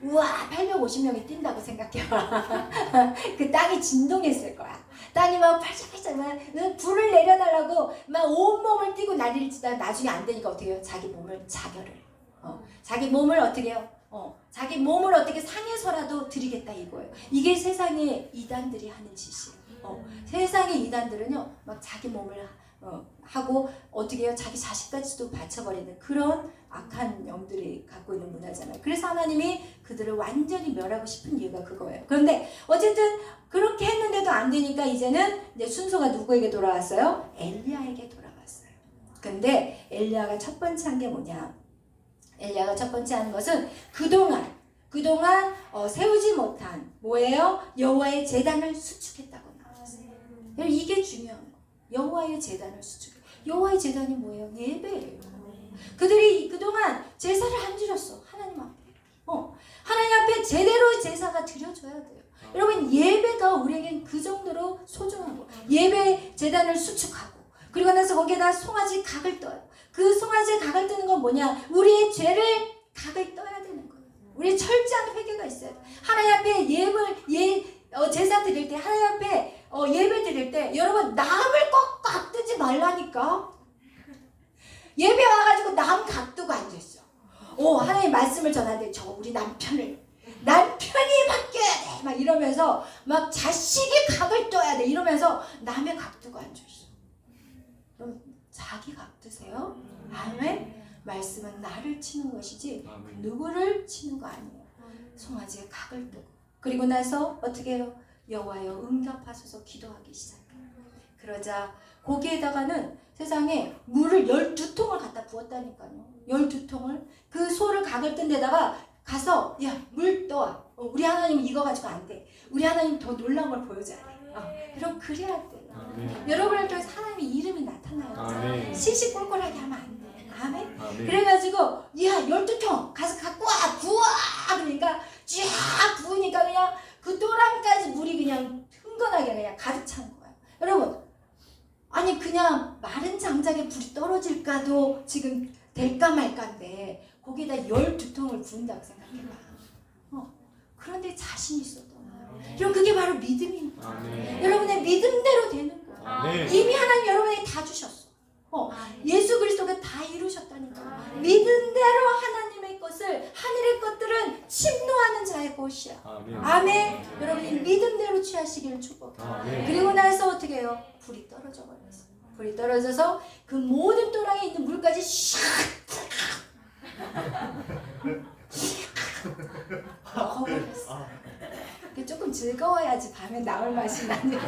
우와 850명이 뛴다고 생각해봐. 그 땅이 진동했을 거야. 땅이 막 팔짝팔짝 막 불을 내려달라고 막 온몸을 뛰고 난리를 치다 나중에 안 되니까 어떻게 해요? 자기 몸을 자결을 자기 몸을 어떻게 해요? 자기 몸을 어떻게 상해서라도 드리겠다 이거예요. 이게 세상의 이단들이 하는 짓이에요. 세상의 이단들은요 막 자기 몸을 하고 어떻게 해요? 자기 자식까지도 바쳐버리는 그런 악한 영들이 갖고 있는 문화잖아요. 그래서 하나님이 그들을 완전히 멸하고 싶은 이유가 그거예요. 그런데 어쨌든 그렇게 했는데도 안 되니까 이제는 이제 순서가 누구에게 돌아왔어요? 엘리야에게 돌아왔어요. 근데 엘리야가 첫 번째 한 게 뭐냐? 엘리야가 첫 번째 하는 것은 그동안 세우지 못한 뭐예요? 여호와의 제단을 수축했다고 나왔어요. 이게 중요한 거. 여호와의 제단을 수축해. 여호와의 제단이 뭐예요? 예배예요. 그들이 그동안 제사를 안 드렸어. 하나님 앞에. 하나님 앞에 제대로 제사가 드려져야 돼요. 여러분 예배가 우리에겐 그 정도로 소중한 거. 예배 제단을 수축하고 그리고 나서 거기에다 송아지 각을 떠요. 그 송아지 각을 뜨는 건 뭐냐? 우리의 죄를 각을 떠야 되는 거예요. 우리 철저한 회개가 있어야 돼. 하나님 앞에 제사 드릴 때 하나님 앞에 예배 드릴 때 여러분 남을 꼭 각 뜨지 말라니까. 예배 와가지고 남 각두고 앉아있어. 하나님 말씀을 전하는데 우리 남편이 바뀌어야 돼 막 이러면서 막 자식이 각을 떠야 돼 이러면서 남의 각두고 앉아있어. 그럼 자기 각두세요? 아멘. 말씀은 나를 치는 것이지 누구를 치는 거 아니에요. 송아지의 각을 뜨고 그리고 나서 어떻게 해요? 여호와여 응답하소서 기도하기 시작해요. 그러자 거기에다가는 세상에 물을 12통을 갖다 부었다니까요. 12통을. 그 소를 각을 뜬 데다가 가서 야 물 떠와. 우리 하나님 이거 가지고 안 돼. 우리 하나님 더 놀라운 걸 보여줘야 돼. 그럼 그래야 돼요. 여러분을 통해서 하나님의 이름이 나타나요. 시시콜콜하게 하면 안 돼. 아멘. 그래가지고 야 12통 가서 갖고 와 부어. 그러니까 쫙 부으니까 그냥 그 또랑까지 물이 그냥 흥건하게 그냥 가득 찬 거예요. 여러분 아니 그냥 마른 장작에 불이 떨어질까도 지금 될까 말까인데 거기에다 12통을 부은다고 생각해봐. 그런데 자신 있었던 거예요. 그럼 그게 바로 믿음인 거예요. 여러분의 믿음대로 되는 거예요. 이미 하나님 여러분에게 다 주셨어. 예수 그리스도가 다 이루셨다니까. 믿음대로 하나님의 것을 하늘의 것들은 침노하는 자의 것이야. 아멘. 여러분이 믿음대로 취하시기를 축복해요. 그리고 나서 어떻게 해요? 불이 떨어져 버렸어. 불이 떨어져서 그 모든 또랑에 있는 물까지 샥 먹어버렸어. 조금 즐거워야지 밤에 나올 맛이 나니까.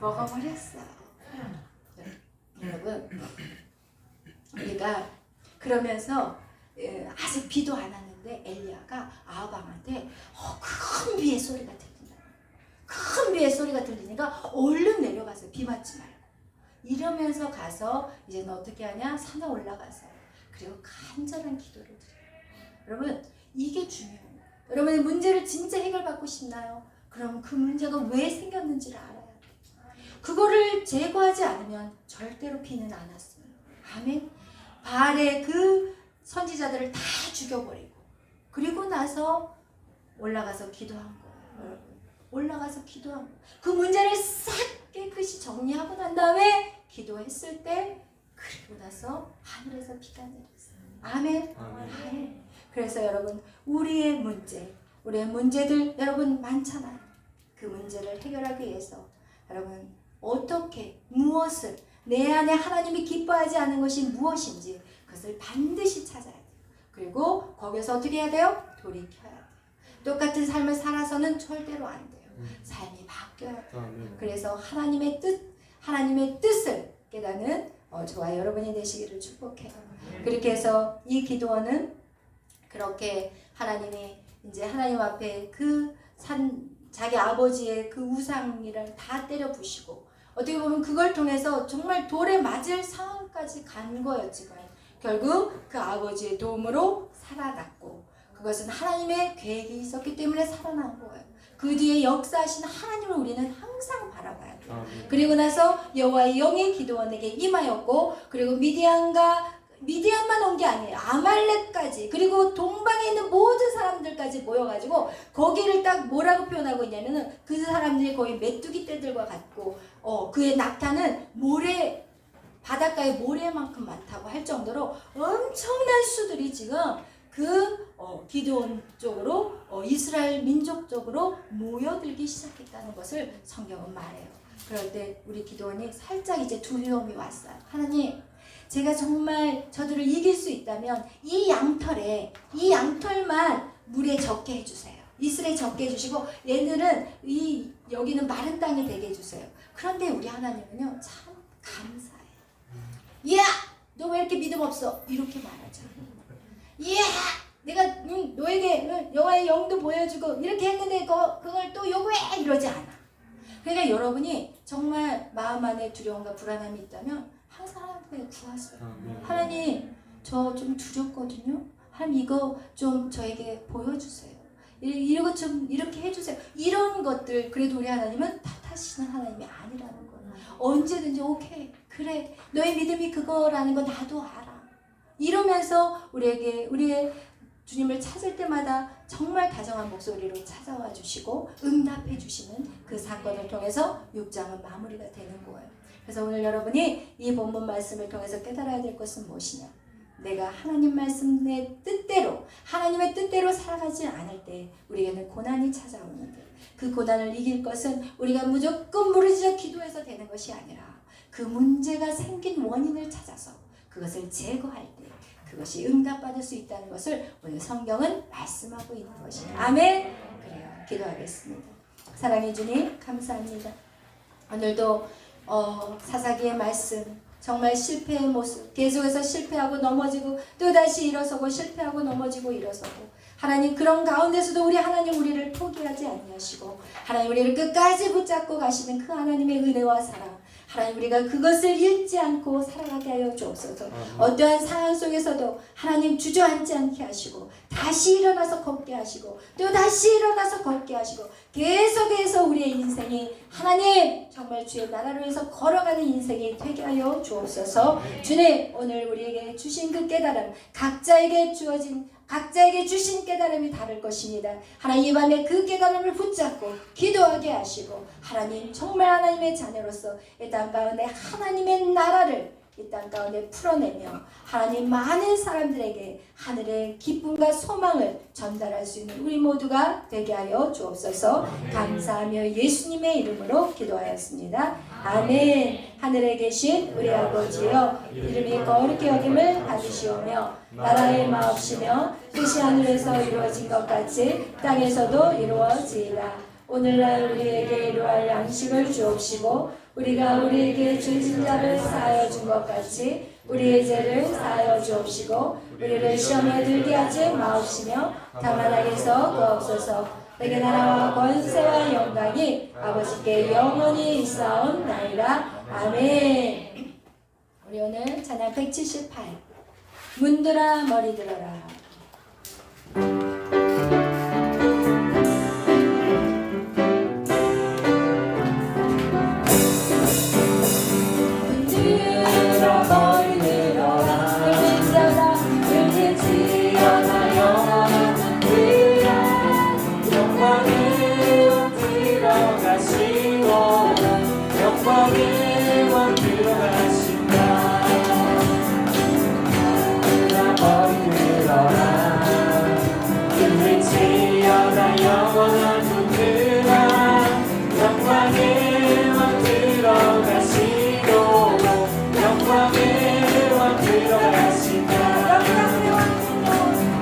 먹어버렸어. 여러분 우리가 그러면서 아직 비도 안 왔는데 엘리야가 아합왕한테 큰 비의 소리가 들린다. 큰 비의 소리가 들리니까 얼른 내려가서 비 맞지 말고 이러면서 가서 이제 너 어떻게 하냐? 산에 올라가서 그리고 간절한 기도를 드려요. 여러분 이게 중요해요. 여러분의 문제를 진짜 해결받고 싶나요? 그럼 그 문제가 왜 생겼는지를 알아야 돼요. 그거를 제거하지 않으면 절대로 비는 안 왔어요. 아멘. 바알의 그 선지자들을 다 죽여버리고 그리고 나서 올라가서 기도한 거예요. 여러분 올라가서 기도한 거예요. 그 문제를 싹 깨끗이 정리하고 난 다음에 기도했을 때 그리고 나서 하늘에서 비가 내렸어요. 아멘. 아멘. 그래서 여러분 우리의 문제들 여러분 많잖아요. 그 문제를 해결하기 위해서 여러분 어떻게 무엇을 내 안에 하나님이 기뻐하지 않는 것이 무엇인지 그것을 반드시 찾아야 돼요. 그리고 거기서 어떻게 해야 돼요? 돌이켜야 돼요. 똑같은 삶을 살아서는 절대로 안 돼요. 삶이 바뀌어야 돼요. 그래서 하나님의 뜻을 깨닫는 저와 여러분이 되시기를 축복해요. 그렇게 해서 이 기도원은 그렇게 하나님이 이제 하나님 앞에 자기 아버지의 그 우상이를 다 때려 부시고 어떻게 보면 그걸 통해서 정말 돌에 맞을 상황까지 간 거였지만 결국 그 아버지의 도움으로 살아났고 그것은 하나님의 계획이 있었기 때문에 살아난 거예요. 그 뒤에 역사하신 하나님을 우리는 항상 바라봐야 돼요. 그리고 나서 여호와의 영이 기드온에게 임하였고 그리고 미디안만 온 게 아니에요. 아말렉까지 그리고 동방에 있는 모든 사람들까지 모여가지고 거기를 딱 뭐라고 표현하고 있냐면은 그 사람들이 거의 메뚜기 떼들과 같고 그의 낙타는 바닷가에 모래만큼 많다고 할 정도로 엄청난 수들이 지금 기드온 쪽으로 이스라엘 민족 쪽으로 모여들기 시작했다는 것을 성경은 말해요. 그럴 때 우리 기드온이 살짝 이제 두려움이 왔어요. 하나님 제가 정말 저들을 이길 수 있다면 이 양털만 물에 적게 해주세요. 이슬에 적게 해주시고 얘들은 여기는 마른 땅이 되게 해주세요. 그런데 우리 하나님은요 참 감사해요. 야 너 왜 이렇게 믿음 없어? 이렇게 말하잖아. 이야, 내가 너에게 여호와의 영도 보여주고 이렇게 했는데 그걸 또 요구해 이러지 않아. 그러니까 여러분이 정말 마음 안에 두려움과 불안함이 있다면 항상 하나님께 구하세요. 하나님, 저 좀 두렵거든요. 하나님, 이거 좀 저에게 보여주세요. 이거 좀 이렇게 해주세요. 이런 것들, 그래도 우리 하나님은 탓하시는 하나님이 아니라는 거예요. 언제든지 오케이, 그래, 너의 믿음이 그거라는 거 나도 알아. 이러면서 우리의 주님을 찾을 때마다 정말 다정한 목소리로 찾아와 주시고 응답해 주시는 그 사건을 통해서 6장은 마무리가 되는 거예요. 그래서 오늘 여러분이 이 본문 말씀을 통해서 깨달아야 될 것은 무엇이냐? 내가 하나님 말씀의 뜻대로, 하나님의 뜻대로 살아가지 않을 때 우리에게는 고난이 찾아오는데, 그 고난을 이길 것은 우리가 무조건 부르짖어 기도해서 되는 것이 아니라 그 문제가 생긴 원인을 찾아서 그것을 제거할 때 그것이 응답받을 수 있다는 것을 오늘 성경은 말씀하고 있는 것이에요. 아멘. 그래요. 기도하겠습니다. 사랑해 주님, 감사합니다. 오늘도 사사기의 말씀, 정말 실패의 모습, 계속해서 실패하고 넘어지고 또다시 일어서고 실패하고 넘어지고 일어서고, 하나님 그런 가운데서도 우리 하나님 우리를 포기하지 아니하시고 하나님 우리를 끝까지 붙잡고 가시는 그 하나님의 은혜와 사랑, 하나님 우리가 그것을 잃지 않고 살아가게 하여 주옵소서. 어떠한 상황 속에서도 하나님 주저앉지 않게 하시고 다시 일어나서 걷게 하시고 또 다시 일어나서 걷게 하시고 계속해서 우리의 인생이 하나님 정말 주의 나라를 위해서 걸어가는 인생이 되게 하여 주옵소서. 주님, 오늘 우리에게 주신 그 깨달음, 각자에게 주신 깨달음이 다를 것입니다. 하나님, 이 밤에 그 깨달음을 붙잡고 기도하게 하시고 하나님 정말 하나님의 자녀로서 이 땅 가운데 하나님의 나라를 이 땅 가운데 풀어내며 하나님 많은 사람들에게 하늘의 기쁨과 소망을 전달할 수 있는 우리 모두가 되게 하여 주옵소서. 감사하며 예수님의 이름으로 기도하였습니다. 아멘. 하늘에 계신 우리 아버지여, 이름이 거룩히 여김을 받으시오며 나라의 마옵시며 뜻이 하늘에서 이루어진 것 같이 땅에서도 이루어지이다. 오늘날 우리에게 이루할 양식을 주옵시고 우리가 우리에게 죄진 자를 사하여 준 것 같이 우리의 죄를 사하여 주옵시고 우리를 시험에 들게 하지 마옵시며 다만 악에서 구하옵소서. 내게 나라와 권세와 영광이 아버지께 영원히 있사옵나이다. 아멘. 우리 오늘 찬양 178 문들아 머리 들어라.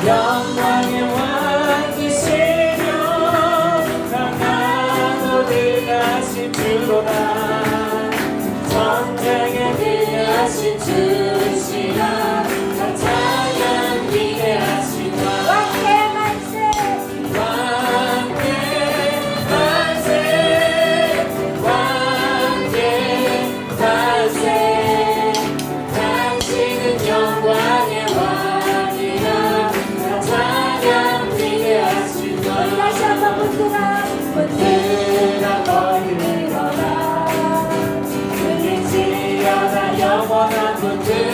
영광의 왕 되시며 강하고 능하신 주로다. 전쟁에 능하신 주시라. 찬양 위대하신 왕 왕께 만세 왕께 만세 왕께 만세. 당신은 영광의 문들아 머리 들어라. 문을 지어라 영원한 문들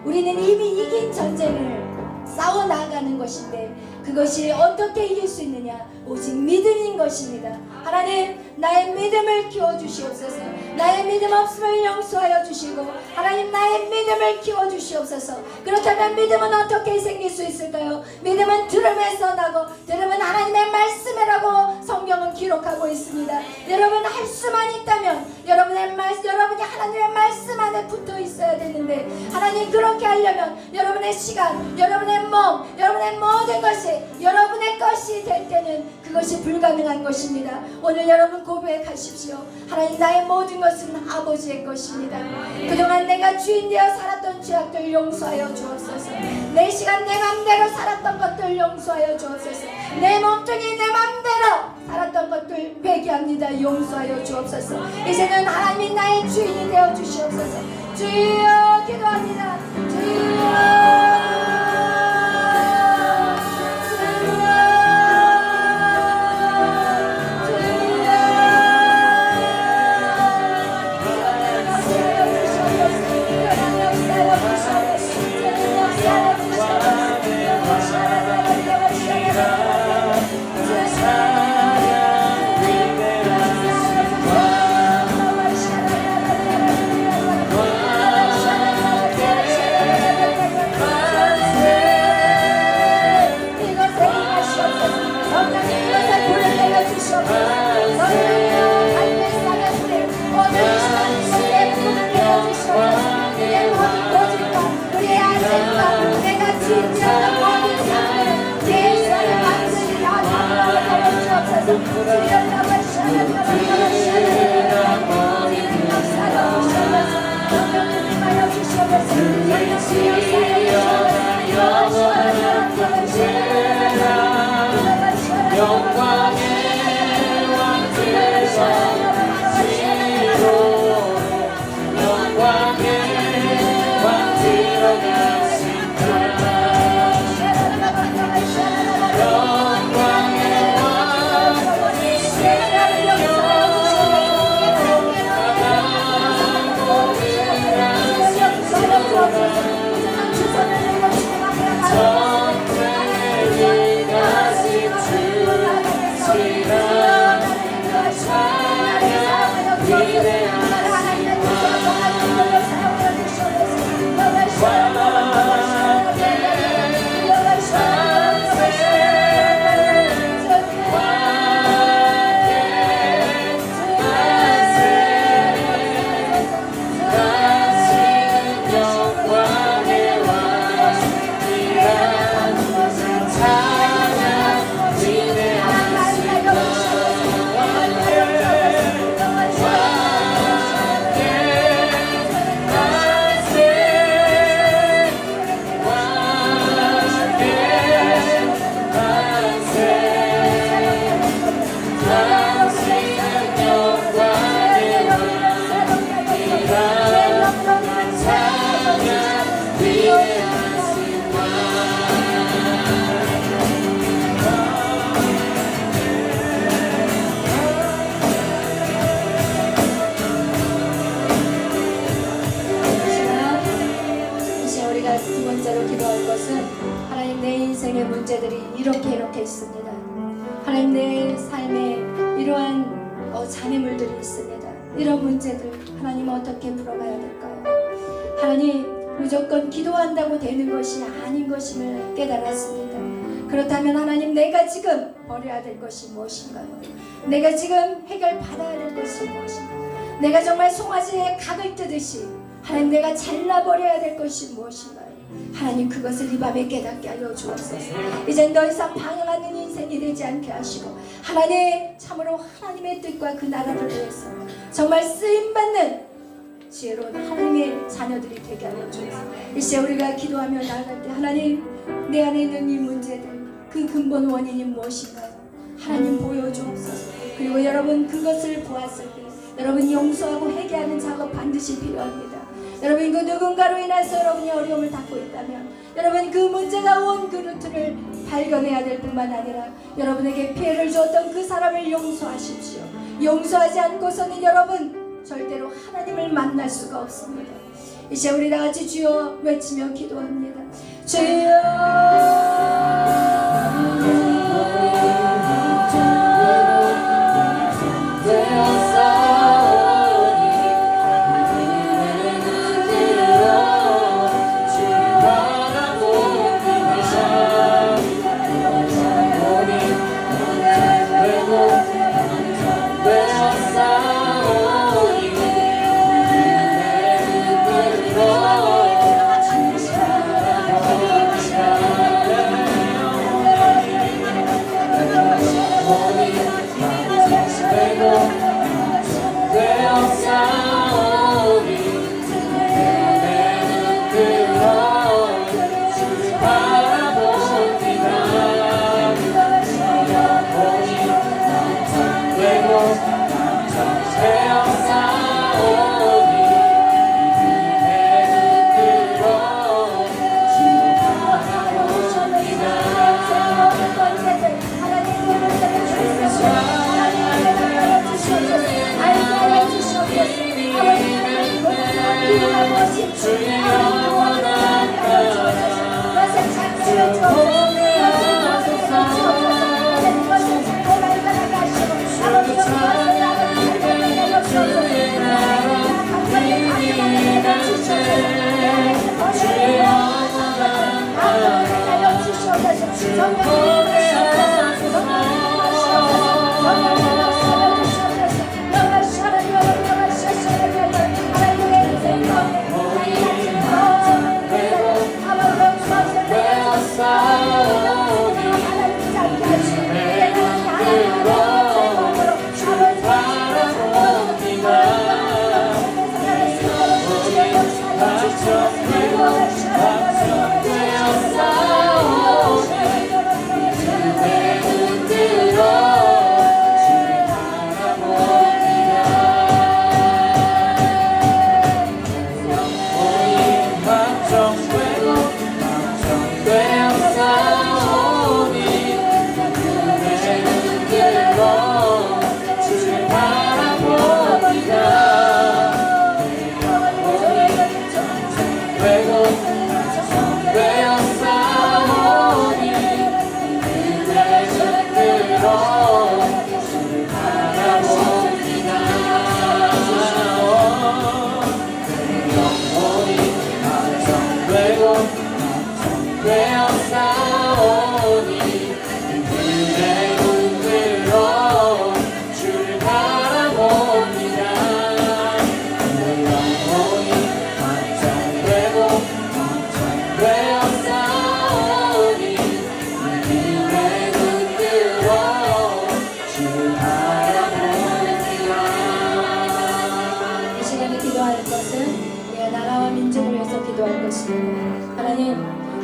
우리는 이미 이긴 전쟁을 싸워 나가는 것인데 그것이 어떻게 이길 수 있느냐? 오직 믿음인 것입니다. 하나님, 나의 믿음을 키워주시옵소서. 나의 믿음 없음을 용서하여 주시고, 하나님, 나의 믿음을 키워주시옵소서. 그렇다면 믿음은 어떻게 생길 수 있을까요? 믿음은 들음에서 나고, 들음은 하나님의 말씀이라고 성경은 기록하고 있습니다. 여러분, 할 수만 있다면 여러분이 하나님의 말씀 안에 붙어 있어야 되는데, 하나님, 그렇게 하려면 여러분의 시간, 여러분의 몸, 여러분의 모든 것이 여러분의 것이 될 때는 그것이 불가능한 것입니다. 오늘 여러분 고백하십시오. 하나님, 나의 모든 것은 아버지의 것입니다. 그동안 내가 주인 되어 살았던 죄악들 용서하여 주옵소서. 내 시간 내 맘대로 살았던 것들 용서하여 주옵소서. 내 몸뚱이 내 맘대로 살았던 것들 회개합니다. 용서하여 주옵소서. 이제는 하나님이 나의 주인이 되어 주시옵소서. 주여 기도합니다. 주여. 문제들이 이렇게 있습니다. 하나님, 내 삶에 이러한 장애물들이 있습니다. 이런 문제들 하나님 어떻게 풀어가야 될까요? 하나님, 무조건 기도한다고 되는 것이 아닌 것임을 깨달았습니다. 그렇다면 하나님, 내가 지금 버려야 될 것이 무엇인가요? 내가 지금 해결받아야 될 것이 무엇인가요? 내가 정말 송아지의 각을 뜨듯이 하나님, 내가 잘라버려야 될 것이 무엇인가요? 하나님, 그것을 이 밤에 깨닫게 하여 주옵소서. 이젠 더 이상 방황하는 인생이 되지 않게 하시고, 하나님, 참으로 하나님의 뜻과 그 나라를 위해서 정말 쓰임받는 지혜로운 하나님의 자녀들이 되게 하여 주옵소서. 이제 우리가 기도하며 나아갈 때 하나님, 내 안에 있는 이 문제들, 그 근본 원인이 무엇인가요? 하나님, 보여주옵소서. 그리고 여러분, 그것을 보았을 때 여러분 용서하고 회개하는 작업 반드시 필요합니다. 여러분, 그 누군가로 인해서 여러분이 어려움을 겪고 있다면 여러분, 그 문제가 온 그 루트를 발견해야 될 뿐만 아니라 여러분에게 피해를 주었던 그 사람을 용서하십시오. 용서하지 않고서는 여러분 절대로 하나님을 만날 수가 없습니다. 이제 우리 다 같이 주여 외치며 기도합니다. 주여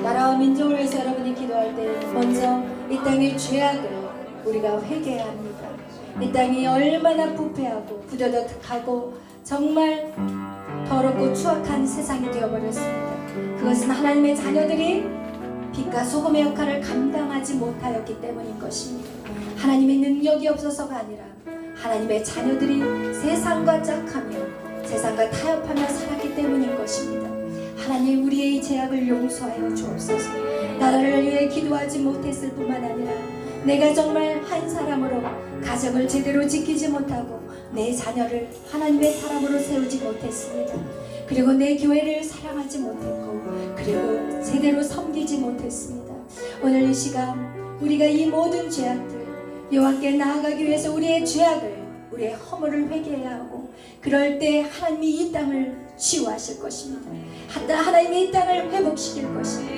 나라와 민족을 위해서 여러분이 기도할 때 먼저 이 땅의 죄악을 우리가 회개해야 합니다. 이 땅이 얼마나 부패하고 부도덕하고 정말 더럽고 추악한 세상이 되어버렸습니다. 그것은 하나님의 자녀들이 빛과 소금의 역할을 감당하지 못하였기 때문인 것입니다. 하나님의 능력이 없어서가 아니라 하나님의 자녀들이 세상과 짝하며 세상과 타협하며 살았기 때문인 것입니다. 하나님, 우리의 이 죄악을 용서하여 주옵소서. 나라를 위해 기도하지 못했을 뿐만 아니라 내가 정말 한 사람으로 가정을 제대로 지키지 못하고 내 자녀를 하나님의 사람으로 세우지 못했습니다. 그리고 내 교회를 사랑하지 못했고 그리고 제대로 섬기지 못했습니다. 오늘 이 시간 우리가 이 모든 죄악들 여호와께 나아가기 위해서 우리의 죄악을, 우리의 허물을 회개해야 하고, 그럴 때 하나님이 이 땅을 치유하실 것입니다. 하나님이 이 땅을 회복시킬 것입니다.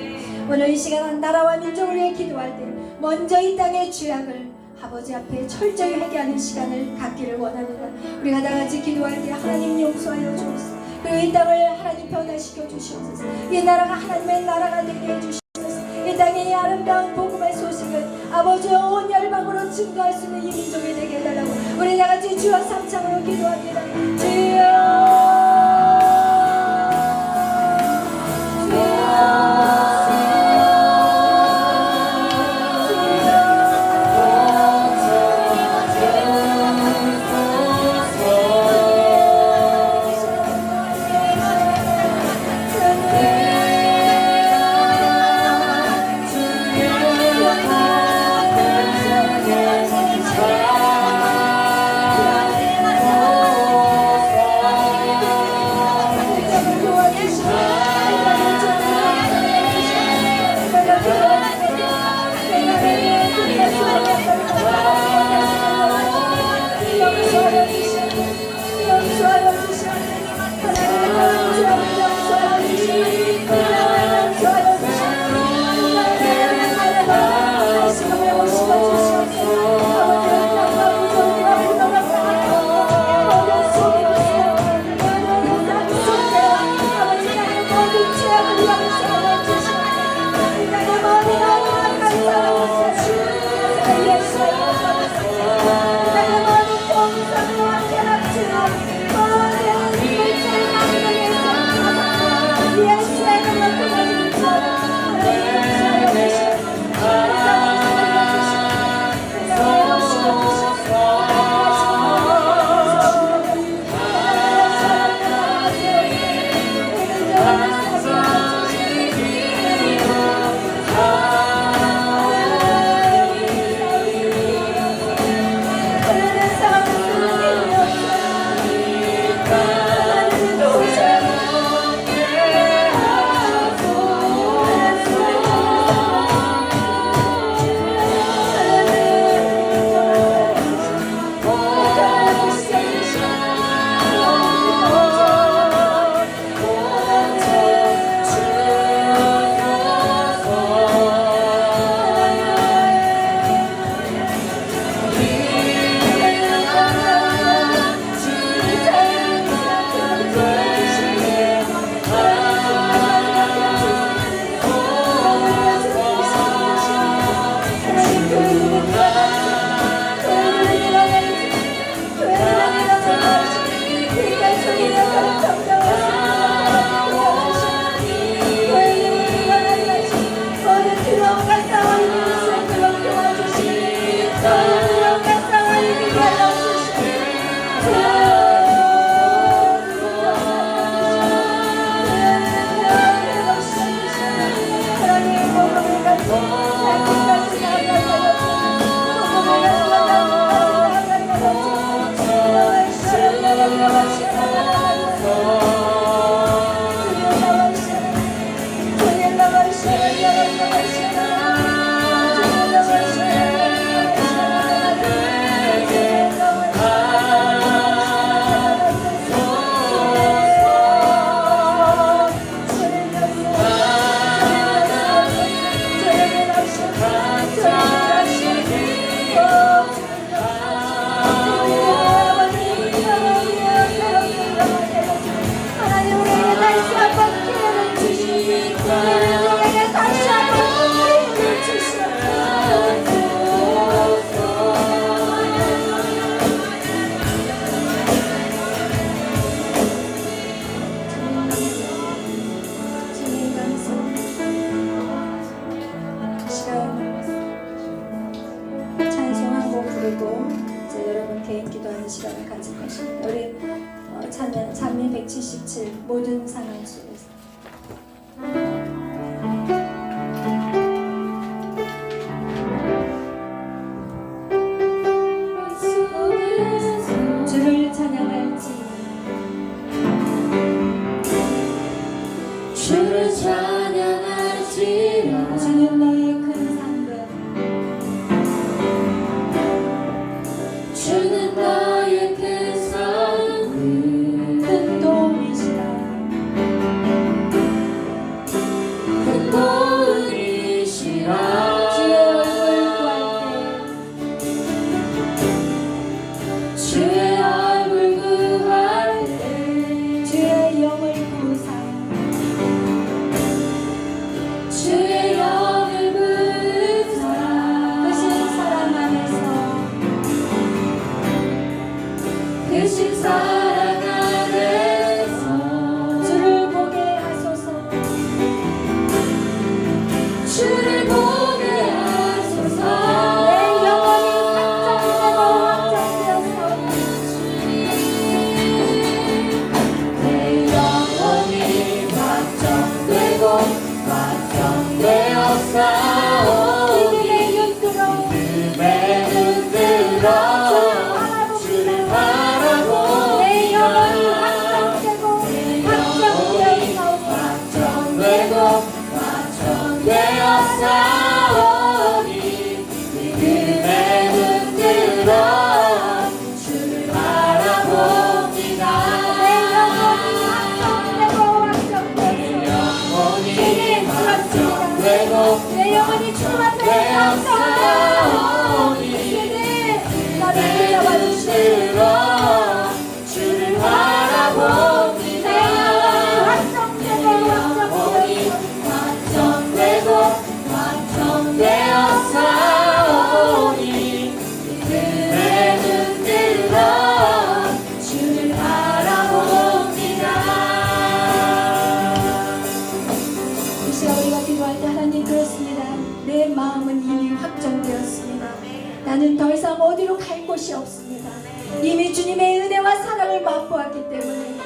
오늘 이 시간 나라와 민족을 위해 기도할 때 먼저 이 땅의 죄악을 아버지 앞에 철저히 회개하는 시간을 갖기를 원합니다. 우리가 다 같이 기도할 때 하나님 용서하여 주옵소서. 그리고 이 땅을 하나님 변화시켜 주시옵소서. 이 나라가 하나님의 나라가 되게 해주시옵소서. 이 땅의 이 아름다운 복음의 소식을 아버지 온 열방으로 증거할 수 있는 이 민족이 되게 해달라고 우리 다 같이 주와 삼창으로 기도합니다. 주여, 부르고 이제 여러분 개인 기도하는 시간을 가질 것입니다. 우리 찬미 177 모든 상황 속에서 주를 찬양할지
주를 찬양할지라
주는 너의 큰 상급
주는 나의 큰 상급
큰 도움이시라
큰 도움이시라
주의 얼굴 구할
주의 얼굴 구할 때
때 주의 영을 구사
주의 영을 부사
크신 사랑 안에서
크신 사랑 안에서
주를 보게 하소서
주를 보게 하소서
내 영혼이 확정되고 확정되어서
내 영혼이 확정되고 확정되었사오니
내 눈들어
내 눈들어 주를 바라보
내 영혼이 확정되고 확정되어서
확정되고 확정되었사오니 내 눈들어 주를 바라봅니다
내 영혼이 확정되고 확정되어서
영혼이 확정되고
내 영혼이 주 앞에
되었사오니
이제는 나를
내
붙잡아 주시고
눈들어 주를 바라봅니다
확정되고
확정되고 확정되었사오니 내 눈들어 주를 바라봅니다
이 시간 우리가 기도할 때 하나님 그렇습니다. 내 마음은 이미 확정되었습니다. 나는 더 이상 어디로 갈 곳이 없습니다. 이미 주님의 은혜와 사랑을 맛보았기 때문에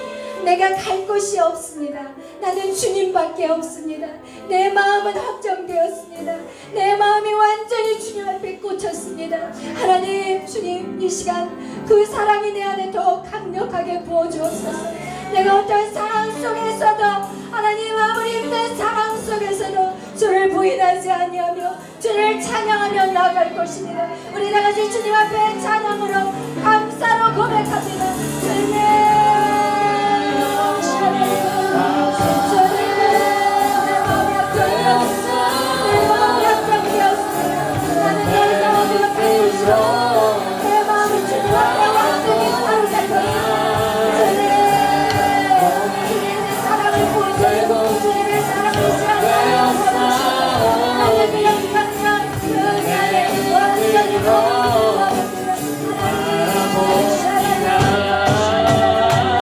내가 갈 곳이 없습니다. 나는 주님밖에 없습니다. 내 마음은 확정되었습니다. 내 마음이 완전히 주님 앞에 꽂혔습니다. 하나님, 주님, 이 시간 그 사랑이 내 안에 더 강력하게 부어주옵소서. 내가 어떤 상황 속에서도 하나님 아무리 힘든 상황 속에서도 주를 부인하지 아니하며 주를 찬양하며 나아갈 것입니다. 우리 다 같이 주님 앞에 찬양으로 감사로 고백합니다. 주님